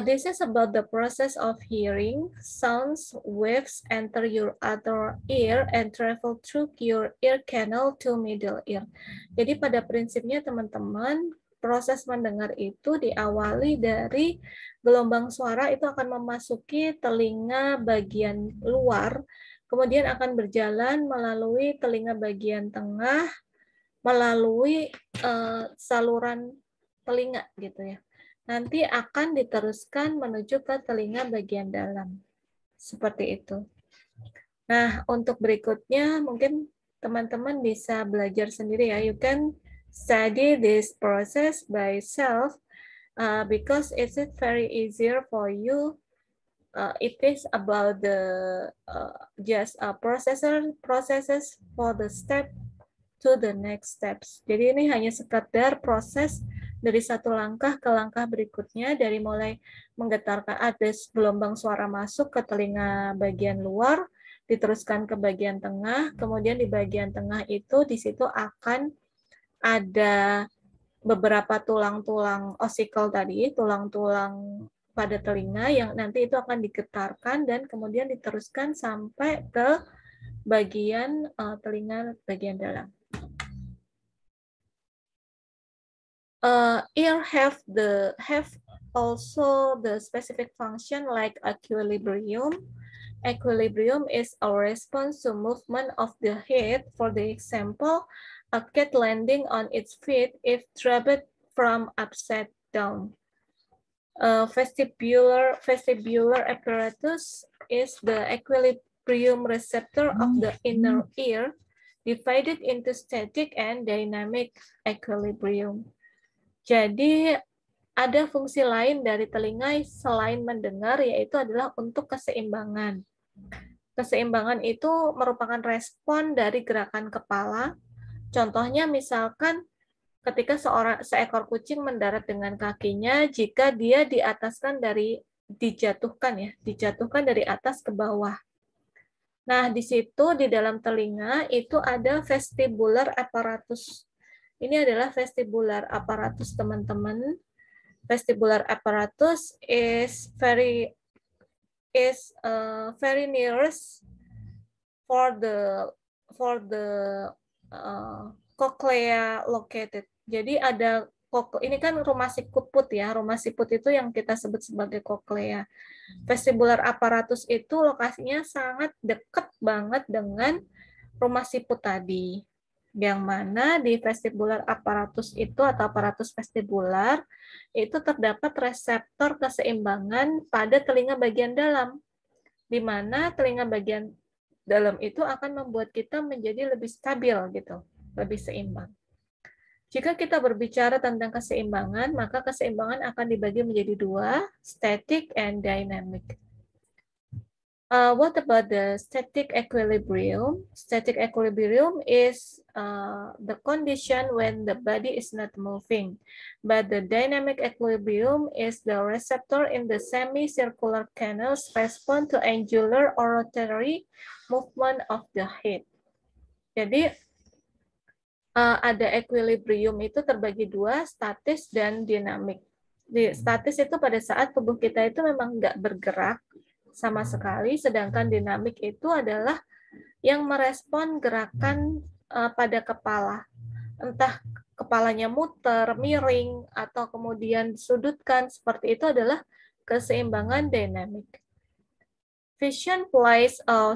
This is about the process of hearing. Sounds waves enter your other ear and travel through your ear canal to middle ear. Jadi pada prinsipnya teman-teman, proses mendengar itu diawali dari gelombang suara itu akan memasuki telinga bagian luar, kemudian akan berjalan melalui telinga bagian tengah, melalui saluran telinga gitu ya. Nanti akan diteruskan menuju ke telinga bagian dalam. Seperti itu. Nah, untuk berikutnya mungkin teman-teman bisa belajar sendiri ya. You can study this process by self because it's very easier for you. It is about the just processes for the step to the next steps. Jadi ini hanya sekedar proses dari satu langkah ke langkah berikutnya, dari mulai menggetarkan ada gelombang suara masuk ke telinga bagian luar, diteruskan ke bagian tengah, kemudian di bagian tengah itu di situ akan ada beberapa tulang-tulang osicle tadi, tulang-tulang pada telinga yang nanti itu akan digetarkan dan kemudian diteruskan sampai ke bagian telinga bagian dalam. Ear have also the specific function like equilibrium. Equilibrium is a response to movement of the head. For the example, a cat landing on its feet if dropped from upside down. Vestibular apparatus is the equilibrium receptor of the inner ear, divided into static and dynamic equilibrium. Jadi ada fungsi lain dari telinga selain mendengar, yaitu adalah untuk keseimbangan. Keseimbangan itu merupakan respon dari gerakan kepala. Contohnya misalkan ketika seekor kucing mendarat dengan kakinya, jika dia dijatuhkan dari atas ke bawah. Nah, di situ di dalam telinga itu ada vestibular apparatus. Ini adalah vestibular apparatus, teman-teman. Vestibular apparatus is very nearest for the cochlea located. Jadi ada ini kan rumah siput ya. Rumah siput itu yang kita sebut sebagai cochlea. Vestibular apparatus itu lokasinya sangat dekat banget dengan rumah siput tadi. Yang mana di vestibular apparatus itu atau aparatus vestibular itu terdapat reseptor keseimbangan pada telinga bagian dalam, di mana telinga bagian dalam itu akan membuat kita menjadi lebih stabil gitu, lebih seimbang. Jika kita berbicara tentang keseimbangan, maka keseimbangan akan dibagi menjadi dua, static and dynamic. What about the static equilibrium? Static equilibrium is the condition when the body is not moving, but the dynamic equilibrium is the receptor in the semicircular canals respond to angular or rotary movement of the head. Jadi ada equilibrium itu terbagi dua, statis dan dinamik. Di statis itu pada saat tubuh kita itu memang nggak bergerak sama sekali, sedangkan dinamik itu adalah yang merespon gerakan pada kepala. Entah kepalanya muter, miring, atau kemudian disudutkan, seperti itu adalah keseimbangan dinamik. Vision plays a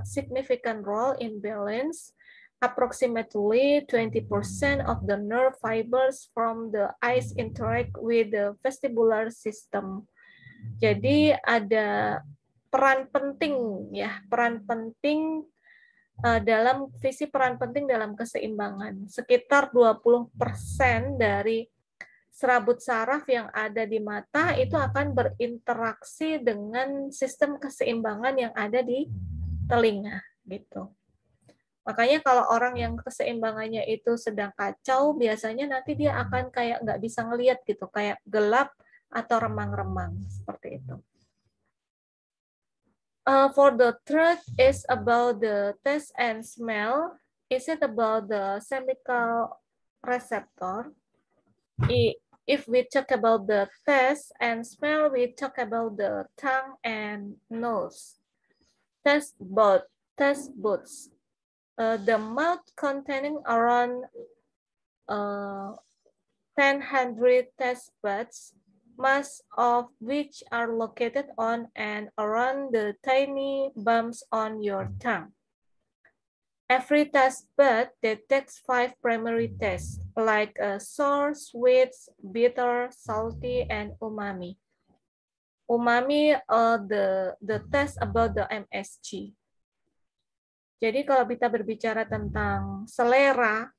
significant role in balance. Approximately 20% of the nerve fibers from the eyes interact with the vestibular system. Jadi ada peran penting dalam peran penting dalam keseimbangan. Sekitar 20% dari serabut saraf yang ada di mata itu akan berinteraksi dengan sistem keseimbangan yang ada di telinga gitu. Makanya kalau orang yang keseimbangannya itu sedang kacau, biasanya nanti dia akan kayak nggak bisa ngelihat gitu, kayak gelap atau remang-remang seperti itu. For the third is about the taste and smell. Is it about the chemical receptor? If we talk about the taste and smell, we talk about the tongue and nose. Taste buds. The mouth containing around 1,000 taste buds, most of which are located on and around the tiny bumps on your tongue. Every taste bud detects 5 primary tastes, like sour, sweet, bitter, salty, and umami. Umami, the taste about the MSG. Jadi kalau kita berbicara tentang selera,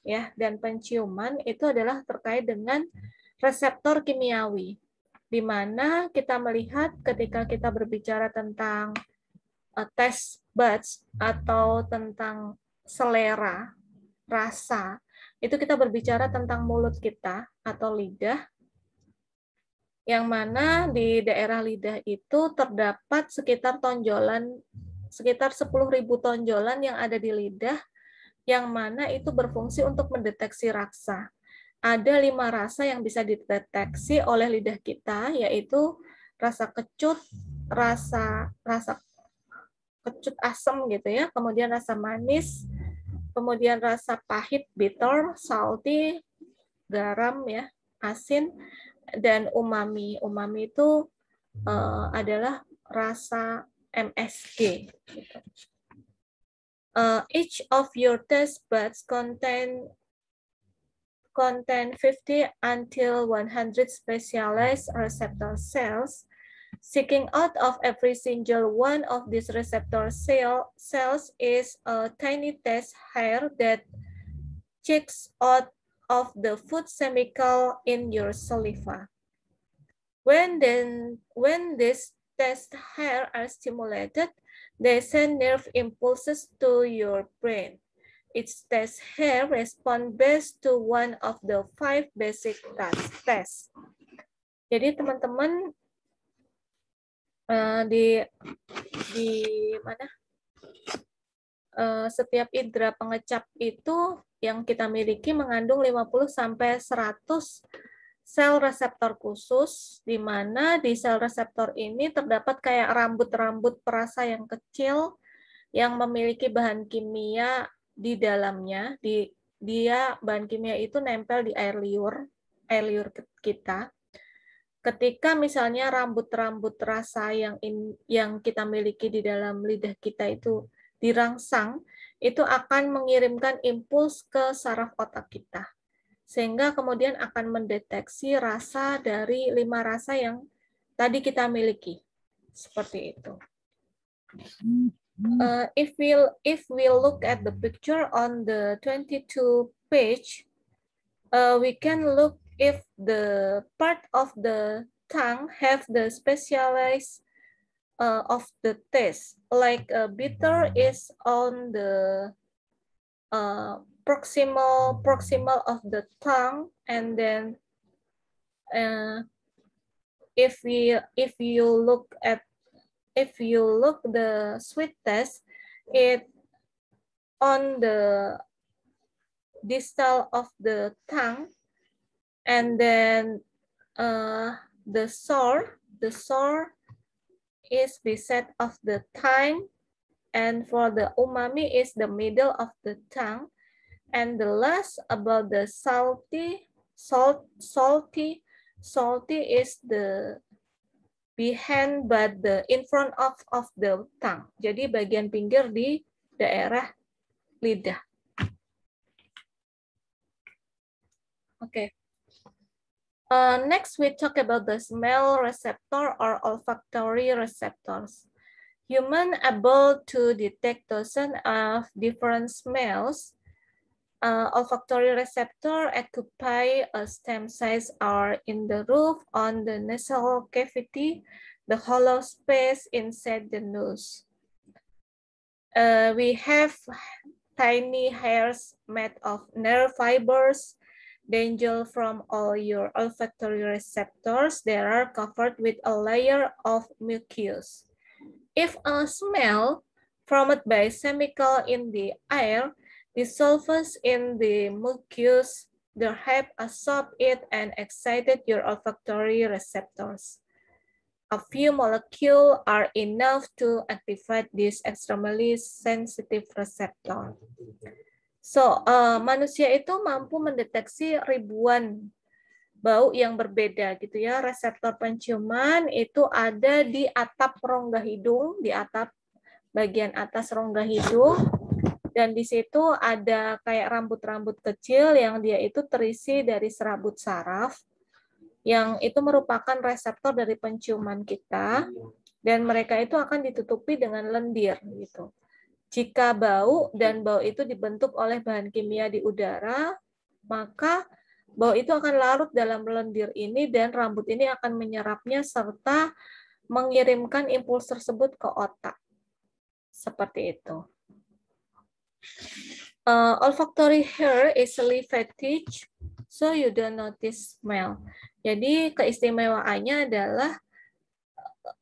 ya, dan penciuman, itu adalah terkait dengan reseptor kimiawi, di mana kita melihat ketika kita berbicara tentang taste buds atau tentang selera, rasa, itu kita berbicara tentang mulut kita atau lidah, yang mana di daerah lidah itu terdapat sekitar 10.000 tonjolan yang ada di lidah, yang mana itu berfungsi untuk mendeteksi rasa. Ada 5 rasa yang bisa dideteksi oleh lidah kita, yaitu rasa kecut, rasa kecut asam gitu ya, kemudian rasa manis, kemudian rasa pahit, bitter, salty, garam ya, asin, dan umami. Umami itu adalah rasa MSG. Gitu. Each of your taste buds contain 50 until 100 specialized receptor cells. Seeking out of every single one of these receptor cells is a tiny taste hair that checks out of the food chemical in your saliva. When these taste hair are stimulated, they send nerve impulses to your brain. Each taste hair responds best to one of the 5 basic tests. Jadi teman-teman di mana setiap indera pengecap itu yang kita miliki mengandung 50 sampai 100 sel reseptor khusus, di mana di sel reseptor ini terdapat kayak rambut-rambut perasa yang kecil yang memiliki bahan kimia di dalamnya. Dia bahan kimia itu nempel di air liur kita. Ketika misalnya rambut-rambut rasa yang kita miliki di dalam lidah kita itu dirangsang, itu akan mengirimkan impuls ke saraf otak kita, sehingga kemudian akan mendeteksi rasa dari 5 rasa yang tadi kita miliki. Seperti itu. If we look at the picture on the 22 page, we can look if the part of the tongue have the specialized of the taste, like bitter is on the proximal of the tongue, and then if you look the sweet taste, it on the distal of the tongue, and then the sour is beset of the tongue, and for the umami is the middle of the tongue, and the last about the salty is the behind but the in front of the tongue. Jadi bagian pinggir di daerah lidah. Okay. Next, we talk about the smell receptor or olfactory receptors. Human able to detect dozens of different smells. Olfactory receptor occupy a stem size or in the roof on the nasal cavity, the hollow space inside the nose. We have tiny hairs made of nerve fibers. Dangle from all your olfactory receptors. They are covered with a layer of mucus. If a smell formed by chemical in the air dissolves in the mucus, have absorbed it and excited your olfactory receptors. A few molecules are enough to activate this extremely sensitive receptor. So, manusia itu mampu mendeteksi ribuan bau yang berbeda gitu ya. Reseptor penciuman itu ada di atap rongga hidung, di atap bagian atas rongga hidung, dan di situ ada kayak rambut-rambut kecil yang dia itu terisi dari serabut saraf, yang itu merupakan reseptor dari penciuman kita, dan mereka itu akan ditutupi dengan lendir gitu. Jika bau dan bau itu dibentuk oleh bahan kimia di udara, maka bau itu akan larut dalam lendir ini dan rambut ini akan menyerapnya serta mengirimkan impuls tersebut ke otak. Seperti itu. Olfactory hair easily fatigue, so you don't notice smell. Jadi keistimewaannya adalah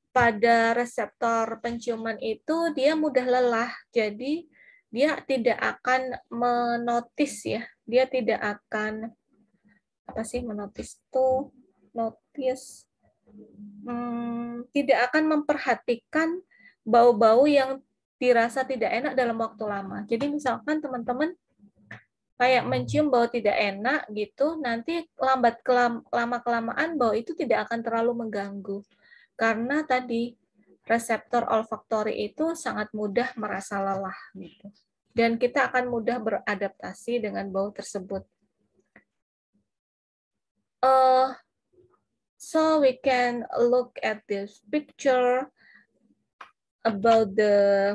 pada reseptor penciuman itu dia mudah lelah, jadi dia tidak akan menotis ya, dia tidak akan apa sih menotis itu notice tidak akan memperhatikan bau-bau yang dirasa tidak enak dalam waktu lama. Jadi misalkan teman-teman kayak mencium bau tidak enak gitu, nanti lama-kelamaan bau itu tidak akan terlalu mengganggu. Karena tadi reseptor olfaktori itu sangat mudah merasa lelah gitu. Dan kita akan mudah beradaptasi dengan bau tersebut. So we can look at this picture about the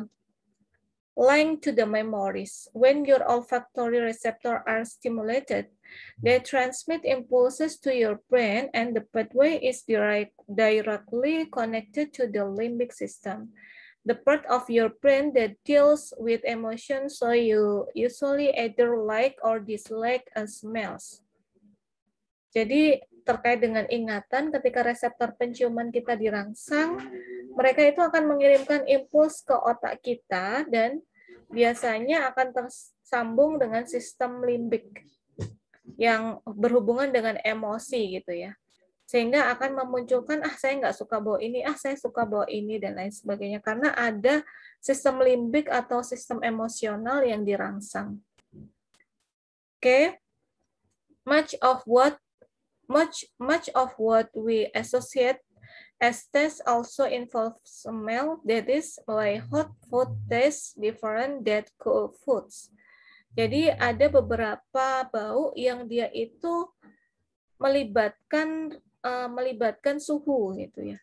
link to the memories. When your olfactory receptors are stimulated, they transmit impulses to your brain, and the pathway is directly connected to the limbic system, the part of your brain that deals with emotions, so you usually either like or dislike smells. Jadi terkait dengan ingatan, ketika reseptor penciuman kita dirangsang, mereka itu akan mengirimkan impuls ke otak kita dan biasanya akan tersambung dengan sistem limbik yang berhubungan dengan emosi gitu ya. Sehingga akan memunculkan, saya nggak suka bau ini, saya suka bau ini, dan lain sebagainya. Karena ada sistem limbik atau sistem emosional yang dirangsang. Oke. Much of what we associate as taste also involves smell, that is why hot food tastes different than cold foods. Jadi ada beberapa bau yang dia itu melibatkan suhu gitu ya.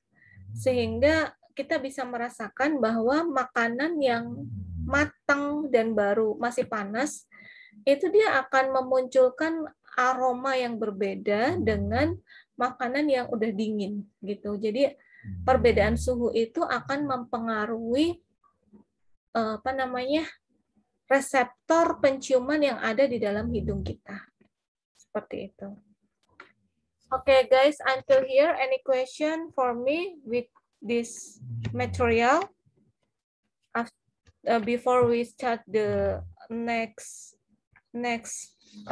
Sehingga kita bisa merasakan bahwa makanan yang matang dan baru masih panas itu dia akan memunculkan aroma yang berbeda dengan makanan yang udah dingin gitu. Jadi perbedaan suhu itu akan mempengaruhi reseptor penciuman yang ada di dalam hidung kita. Seperti itu. Okay, guys, until here, any question for me with this material? Before we start the next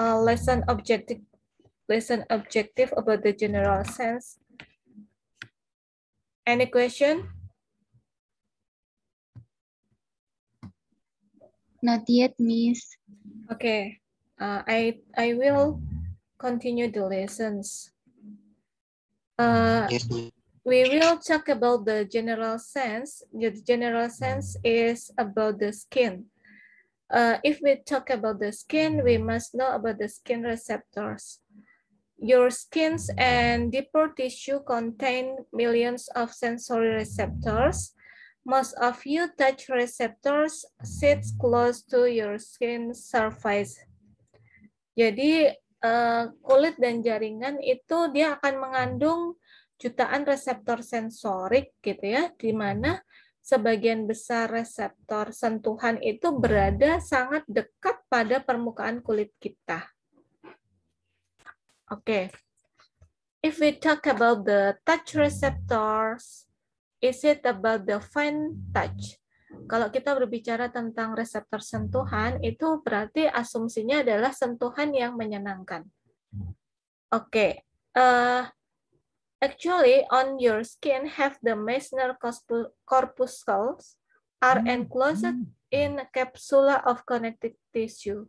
lesson objective about the general sense. Any question? Not yet, Miss. Okay, I will continue the lessons. Yes, we will talk about the general sense. The general sense is about the skin. If we talk about the skin, we must know about the skin receptors. Your skins and deeper tissue contain millions of sensory receptors. Most of you touch receptors sit close to your skin surface. Jadi kulit dan jaringan itu dia akan mengandung jutaan reseptor sensorik gitu ya, di mana sebagian besar reseptor sentuhan itu berada sangat dekat pada permukaan kulit kita. Oke. If we talk about the touch receptors, is it about the fine touch? Kalau kita berbicara tentang reseptor sentuhan, itu berarti asumsinya adalah sentuhan yang menyenangkan. Okay. Actually, on your skin have the Meissner corpuscles are enclosed in a capsula of connective tissue.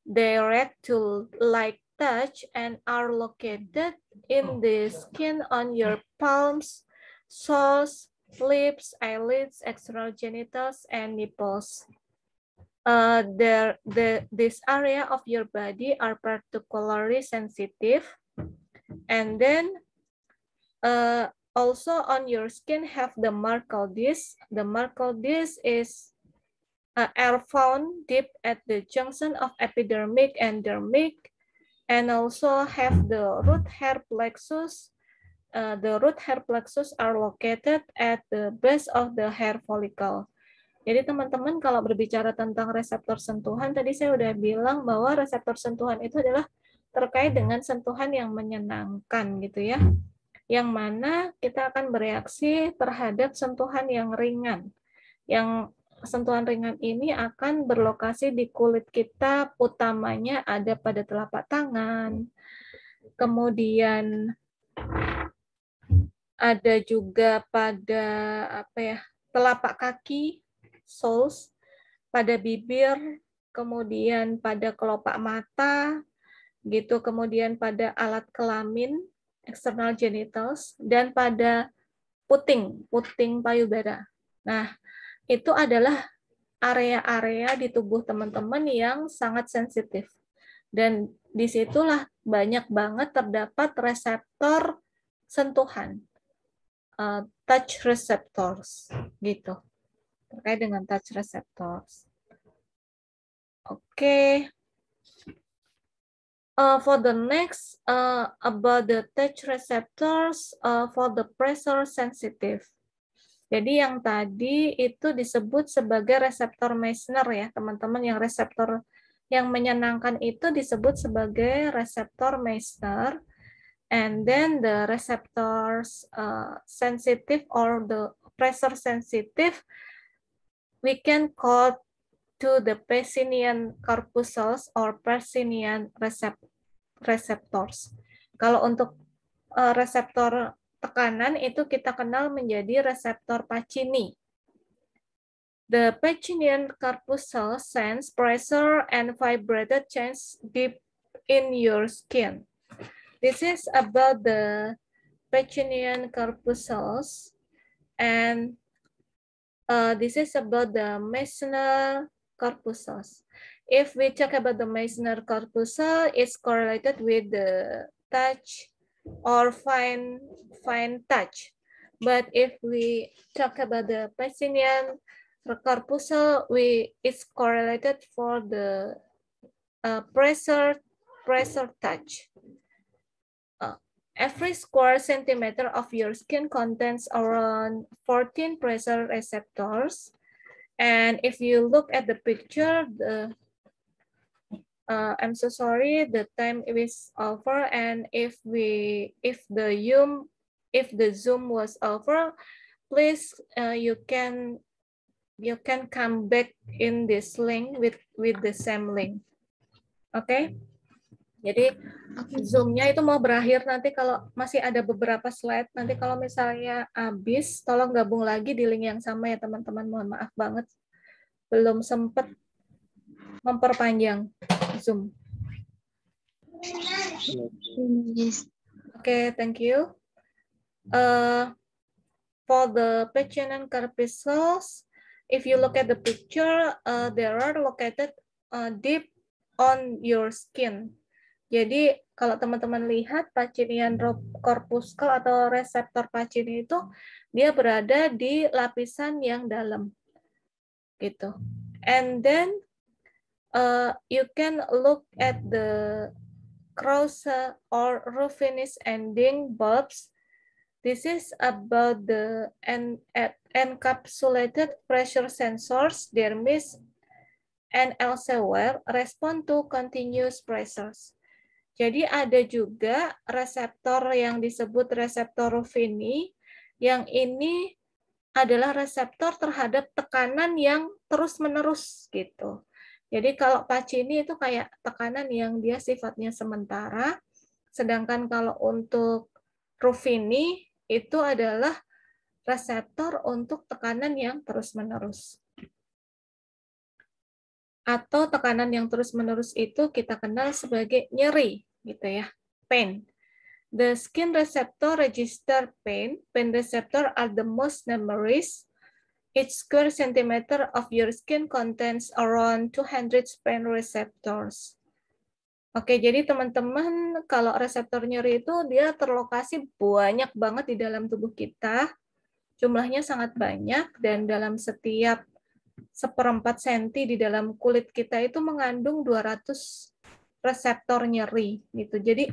They react to light touch and are located in the skin on your palms, soles, lips, eyelids, external genitals, and nipples. This area of your body are particularly sensitive, and then also on your skin have the Merkel disc. The Merkel disc is air found deep at the junction of epidermic and dermic, and also have the root hair plexus. The root hair plexus are located at the base of the hair follicle. Jadi teman-teman kalau berbicara tentang reseptor sentuhan, tadi saya udah bilang bahwa reseptor sentuhan itu adalah terkait dengan sentuhan yang menyenangkan gitu ya. Yang mana kita akan bereaksi terhadap sentuhan yang ringan. Yang sentuhan ringan ini akan berlokasi di kulit kita, utamanya ada pada telapak tangan, kemudian ada juga pada telapak kaki, soles, pada bibir, kemudian pada kelopak mata, gitu, kemudian pada alat kelamin, external genitals, dan pada puting payudara. Nah, itu adalah area-area di tubuh teman-teman yang sangat sensitif. Dan disitulah banyak banget terdapat reseptor sentuhan, touch receptors, gitu. Terkait dengan touch receptors. Oke. For the next, about the touch receptors for the pressure sensitive. Jadi yang tadi itu disebut sebagai reseptor Meissner ya, teman-teman. Yang reseptor yang menyenangkan itu disebut sebagai reseptor Meissner. And then the receptors sensitive or the pressure sensitive, we can call to the Pacinian corpuscles or Pacinian receptors. Kalau untuk reseptor tekanan itu kita kenal menjadi reseptor Pacini. The Pacinian corpuscle sense pressure and vibrated change deep in your skin. This is about the Pacinian corpuscles, and this is about the Meissner corpuscles. If we talk about the Meissner corpuscle, it's correlated with the touch or fine touch. But if we talk about the Pacinian corpuscle, it's correlated for the pressure touch. Every square centimeter of your skin contains around 14 pressure receptors. And if you look at the picture, I'm so sorry, the time is over. And if the zoom was over, please you can come back in this link with the same link. Okay? Jadi zoom-nya itu mau berakhir nanti kalau masih ada beberapa slide. Nanti kalau misalnya habis, tolong gabung lagi di link yang sama ya teman-teman. Mohon maaf banget, belum sempat memperpanjang Zoom. Okay, thank you. For the Pacinian corpuscles, if you look at the picture, they are located deep on your skin. Jadi kalau teman-teman lihat Pacinian corpuscle atau reseptor Pacini itu dia berada di lapisan yang dalam, gitu. And then you can look at the cross or Ruffini's ending bulbs. This is about the encapsulated pressure sensors, dermis, and elsewhere respond to continuous pressures. Jadi ada juga reseptor yang disebut reseptor Ruffini, yang ini adalah reseptor terhadap tekanan yang terus-menerus gitu. Jadi kalau Pacini itu kayak tekanan yang dia sifatnya sementara, Sedangkan kalau untuk Ruffini itu adalah reseptor untuk tekanan yang terus-menerus. Atau tekanan yang terus-menerus itu kita kenal sebagai nyeri, gitu ya, pain. The skin receptor register pain. Pain receptor are the most numerous. Each square centimeter of your skin contains around 200 pain receptors. Oke, jadi teman-teman, kalau reseptor nyeri itu dia terlokasi banyak banget di dalam tubuh kita. Jumlahnya sangat banyak, dan dalam setiap 1/4 senti di dalam kulit kita itu mengandung 200 reseptor nyeri gitu. Jadi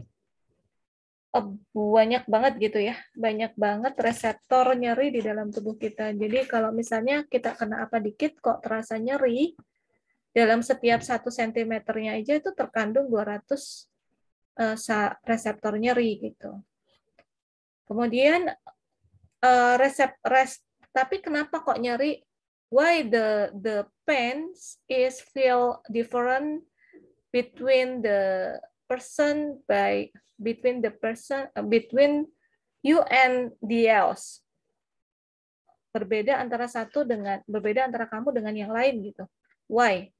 banyak banget gitu ya, banyak banget reseptor nyeri di dalam tubuh kita. Jadi kalau misalnya kita kena apa dikit kok terasa nyeri, dalam setiap 1 sentimeternya aja itu terkandung 200 reseptor nyeri gitu. Kemudian tapi kenapa kok nyeri? Why the pain is feel different between you and the else. Berbeda antara kamu dengan yang lain gitu. Why?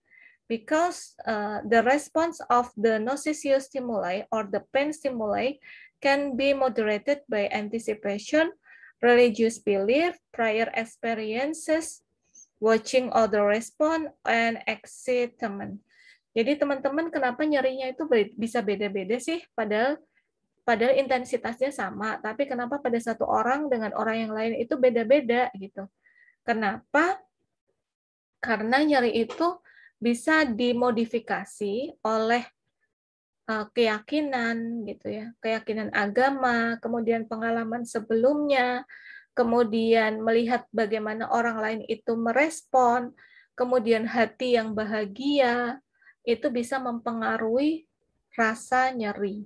Because the response of the nociceptive stimuli or the pain stimuli can be moderated by anticipation, religious belief, prior experiences, watching other respond, and excitement. Jadi teman-teman, kenapa nyerinya itu bisa beda-beda sih? Padahal intensitasnya sama, tapi kenapa pada satu orang dengan orang yang lain itu beda-beda gitu? Kenapa? Karena nyeri itu bisa dimodifikasi oleh keyakinan gitu ya, keyakinan agama, kemudian pengalaman sebelumnya, kemudian melihat bagaimana orang lain itu merespon, kemudian hati yang bahagia, itu bisa mempengaruhi rasa nyeri.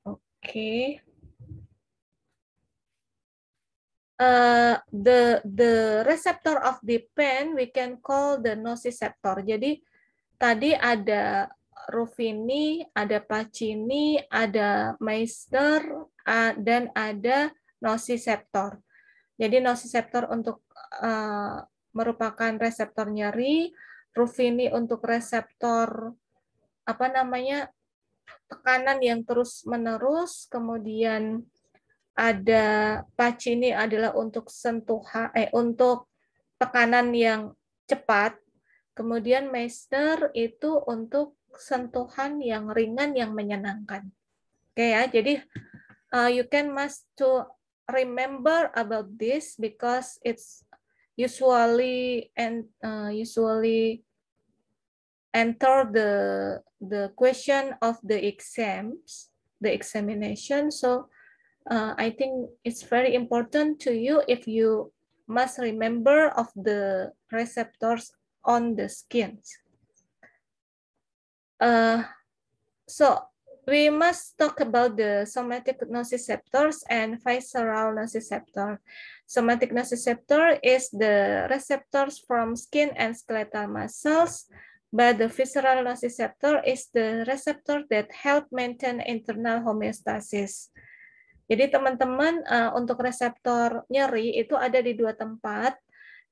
Oke. The receptor of the pain we can call the nociceptor. Jadi tadi ada Ruffini, ada Pacini, ada Meissner, dan ada nociceptor. Jadi nociceptor untuk merupakan reseptor nyeri, Ruffini untuk reseptor tekanan yang terus-menerus, kemudian ada Pacini adalah untuk untuk tekanan yang cepat, kemudian Meissner itu untuk sentuhan yang ringan yang menyenangkan. Oke ya, jadi you must to remember about this because it's usually enter the question of the examination. So I think it's very important to you if you must remember of the receptors on the skin. So we must talk about the somatic nociceptors and visceral nociceptor. Somatic nociceptor is the receptors from skin and skeletal muscles, but the visceral nociceptor is the receptor that help maintain internal homeostasis. Jadi teman-teman, untuk reseptor nyeri itu ada di 2 tempat,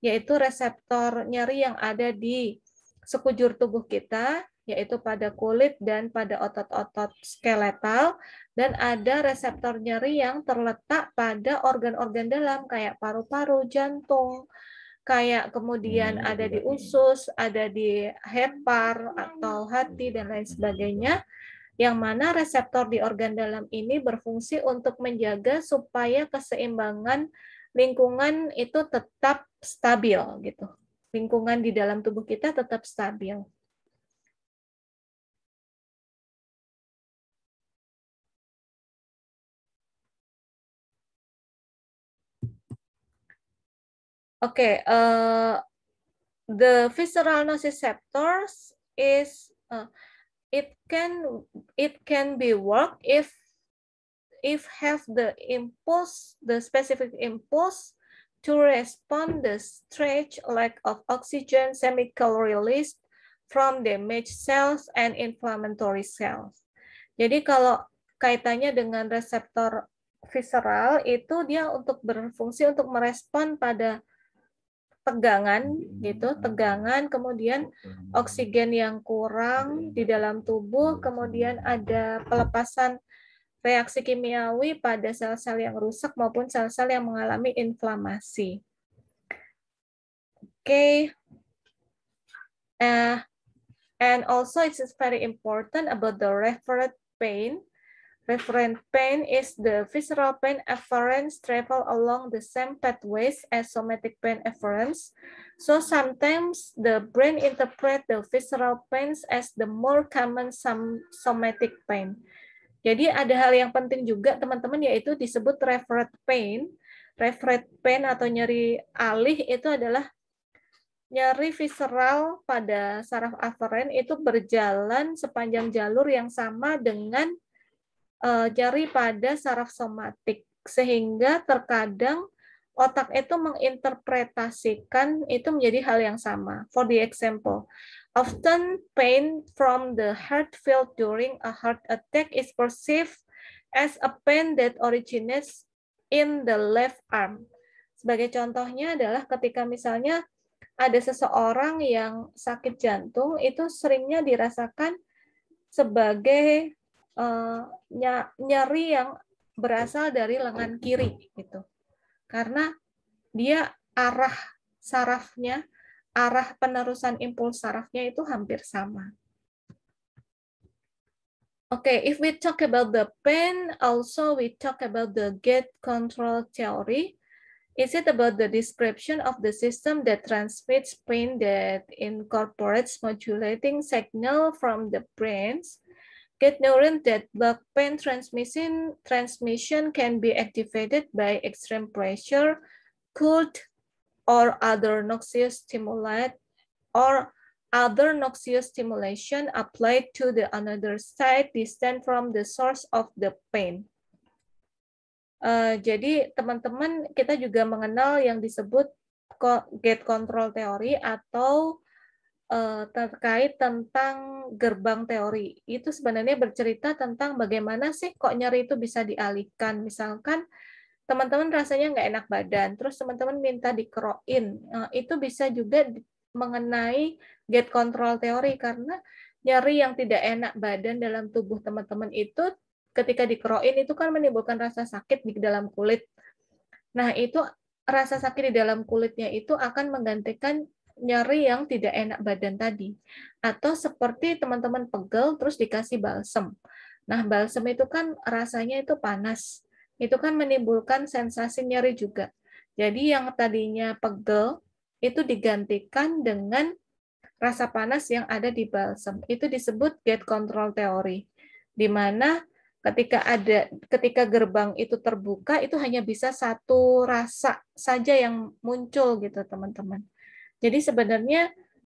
yaitu reseptor nyeri yang ada di sekujur tubuh kita, yaitu pada kulit dan pada otot-otot skeletal, dan ada reseptor nyeri yang terletak pada organ-organ dalam, kayak paru-paru, jantung, kayak kemudian ada di usus, ada di hepar atau hati, dan lain sebagainya, yang mana reseptor di organ dalam ini berfungsi untuk menjaga supaya keseimbangan lingkungan itu tetap stabil gitu. Lingkungan di dalam tubuh kita tetap stabil. Oke, the visceral nociceptors is it can be work if have the specific impulse to respond the strange lack of oxygen chemical released from damaged cells and inflammatory cells. Jadi kalau kaitannya dengan reseptor visceral itu dia untuk berfungsi untuk merespon pada tegangan gitu, tegangan, kemudian oksigen yang kurang di dalam tubuh, kemudian ada pelepasan reaksi kimiawi pada sel-sel yang rusak maupun sel-sel yang mengalami inflamasi. Okay. And also it is very important about the referent pain. Referent pain is the visceral pain afferents travel along the same pathways as somatic pain afferents. So sometimes the brain interpret the visceral pains as the more common somatic pain. Jadi ada hal yang penting juga teman-teman, yaitu disebut referent pain. Referent pain atau nyeri alih itu adalah nyeri visceral pada saraf aferen itu berjalan sepanjang jalur yang sama dengan nyeri pada saraf somatik, sehingga terkadang otak itu menginterpretasikan itu menjadi hal yang sama. For the example, often pain from the heart felt during a heart attack is perceived as a pain that originates in the left arm. Sebagai contohnya adalah ketika misalnya ada seseorang yang sakit jantung, itu seringnya dirasakan sebagai nyeri yang berasal dari lengan kiri gitu. Karena dia arah sarafnya, arah penerusan impuls sarafnya itu hampir sama. Okay, if we talk about the pain, also we talk about the gate control theory. Is it about the description of the system that transmits pain that incorporates modulating signal from the brains? Get neuron that block pain transmission can be activated by extreme pressure, cold, or other noxious stimulation applied to the another side distant from the source of the pain. Jadi teman-teman, kita juga mengenal yang disebut gate control theory atau terkait tentang gerbang teori. Itu sebenarnya bercerita tentang bagaimana sih kok nyeri itu bisa dialihkan. Misalkan teman-teman rasanya nggak enak badan, terus teman-teman minta dikerokin. Itu bisa juga mengenai gate control teori, karena nyeri yang tidak enak badan dalam tubuh teman-teman itu ketika dikerokin itu kan menimbulkan rasa sakit di dalam kulit. Nah, itu rasa sakit di dalam kulitnya itu akan menggantikan nyeri yang tidak enak badan tadi. Atau seperti teman-teman pegel terus dikasih balsem. Nah, balsem itu kan rasanya itu panas. Itu kan menimbulkan sensasi nyeri juga. Jadi yang tadinya pegel itu digantikan dengan rasa panas yang ada di balsem. Itu disebut gate control theory. Di mana ketika gerbang itu terbuka, itu hanya bisa satu rasa saja yang muncul gitu, teman-teman. Jadi sebenarnya